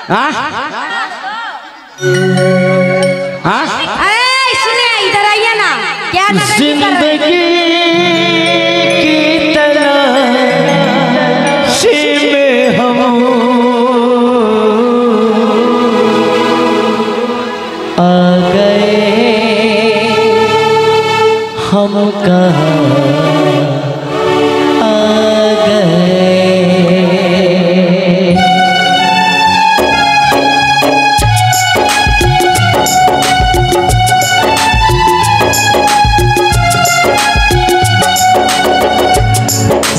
हाँ हाँ अरे सुनिए इधर आइए ना। क्या जिंदगी की तलाश में हम आ गए, हम कहाँ आ गए।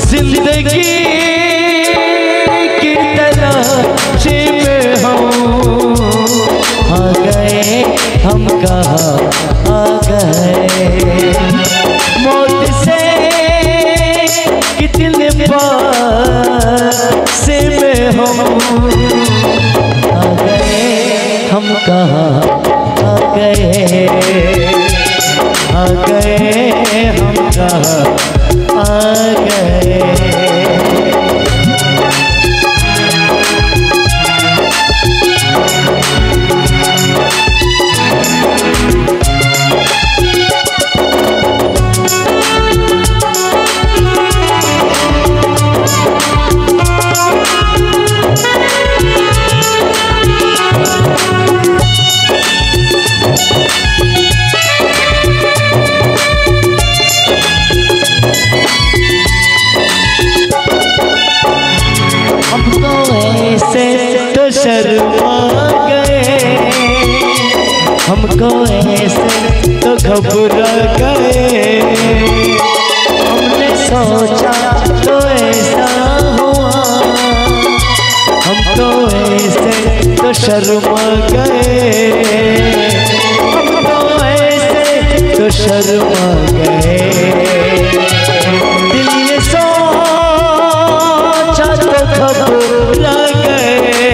जिंदगी की तलाश में हम आ गए, हम कहाँ आ गए। मौत से कितने पास में हम आ गए, हम कहाँ आ गए, आ गए, हम कहाँ आ गए। तो शर्मा गए, हमको ऐसे तो घबरा गए। हमने सोचा तो ऐसा हुआ, हमको ऐसे तो शर्मा गए, हमको ऐसे तो शर्मा गए। दिल ये सोचा तो घबरा गए,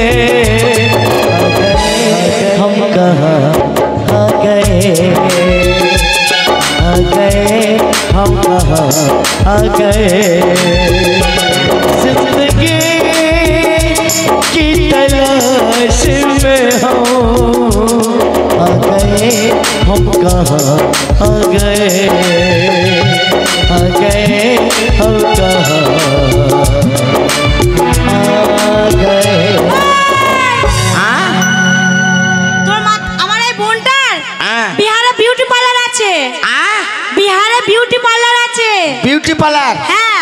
हम कहाँ आ गए, आ गए, हम कहाँ आ गए। जिंदगी की तलाश में हम आ गए, हम कहाँ आ गए, आ गए, हम कहाँ आ गए। ब्यूटी पार्लर হ্যাঁ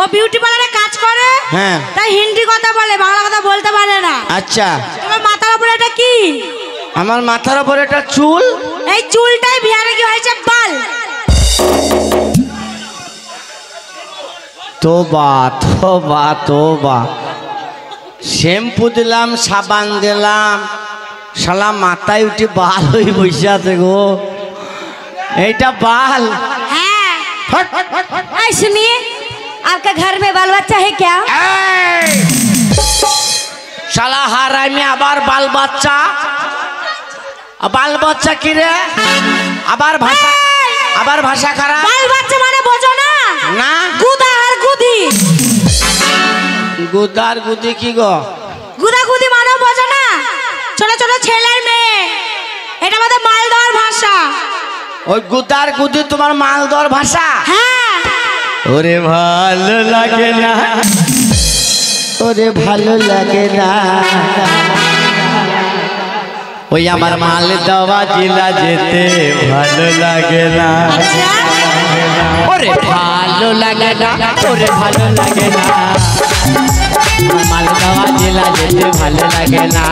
ও বিউটি পার্লারে কাজ করে। হ্যাঁ তাই হিন্দি কথা বলে, বাংলা কথা বলতে পারে না। আচ্ছা তোমার মাথার উপরে এটা কি? আমার মাথার উপরে এটা চুল। এই চুলটাই বিহারে কি হয়েছে বাল। তোবা তোবা তোবা, শ্যাম্পু দিলাম, সাবান দিলাম, শালা মাথায় উঠে বাল হয়ে বসে আছে গো। এইটা বাল? ऐ सुनिए, आपका घर में बाल बच्चा है क्या? শালা হারাই में আবার বাল বাচ্চা, বাল বাচ্চা কি রে? আবার ভাষা খারাপ। বাল বাচ্চা মানে বোঝো না? না, গুদা আর গুদি। গুদার গুদি কি গো? গুদা গুদি মানে বোঝো না? ছোট ছোট ছেলের মেয়ে, এটা আমাদের মালদার ভাষা। ওই গুদার গুদি তোমার মালদার ভাষা? হ্যাঁ। ওরে ভালো লাগে না, ওরে ভালো লাগে না, ওই আমার মালদা জেলা যেতে ভালো লাগে না। ওরে ভালো লাগে না, ওরে ভালো লাগে না, মালদা জেলা যেতে ভালো লাগে না।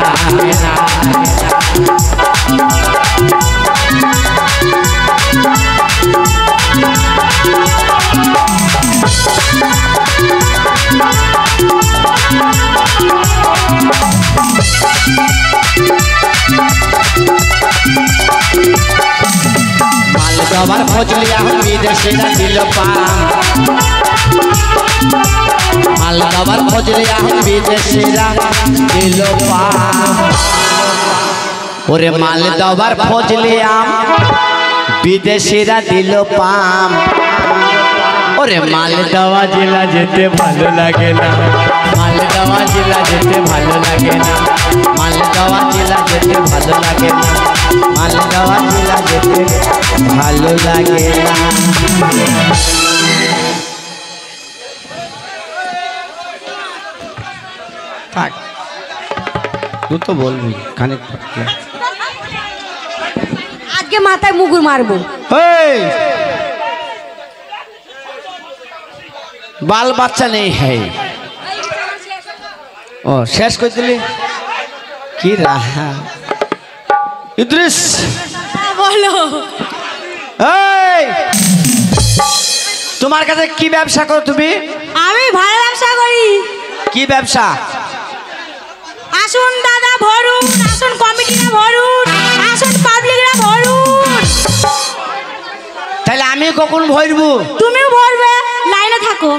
মালদাবার ফজলিয়া বিদেশে দিল পাম, মালদাবার ফজলিয়া বিদেশে দিল পাম। ওরে মালদাবার ফজলিয়া বিদেশিরা দিল পাম। ওরে মালদা জেলা যেতে ভালো লাগে না। মালদহ জেলা যেতে ভালো লাগে না, মালদহ জেলা যেতে ভালো লাগে না, মালদহ জেলা যেতে ভালো লাগে না। থাক তুই তো বলবি খানিক আজকে মাথায় মুগুর মারবো। बाल बच्चा नहीं है ओ शेष कर दिली की रहा इद्रिस बोलो तुम्हार काছে কি ব্যবসা করো তুমি? আমি ভালো ব্যবসা করি। কি ব্যবসা? আসুন দাদা ভরুন, আসুন কমিটিরা ভরুন, আসুন পাবলিকরা ভরুন। তাহলে আমি কখন ভরবো? তুমিও ভরবে, লাইনে থাকো।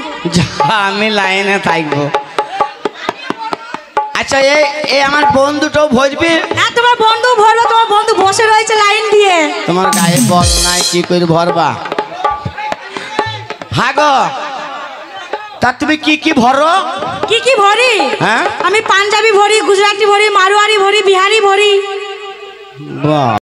আমি লাইনে থাকবো। আচ্ছা এই আমার বন্ধুটাও ভরবে? হ্যাঁ তোমার বন্ধু ভরবে, তোমার বন্ধু বসে রয়েছে লাইন দিয়ে। তোমার গায়ে বল নাই কি করে ভরবা? হ্যাঁ গো তা তুমি কি কি ভরো? কি কি ভরি? হ্যাঁ আমি পাঞ্জাবি ভরি, গুজরাটি ভরি, মারোয়ারি ভরি, বিহারি ভরি। বাহ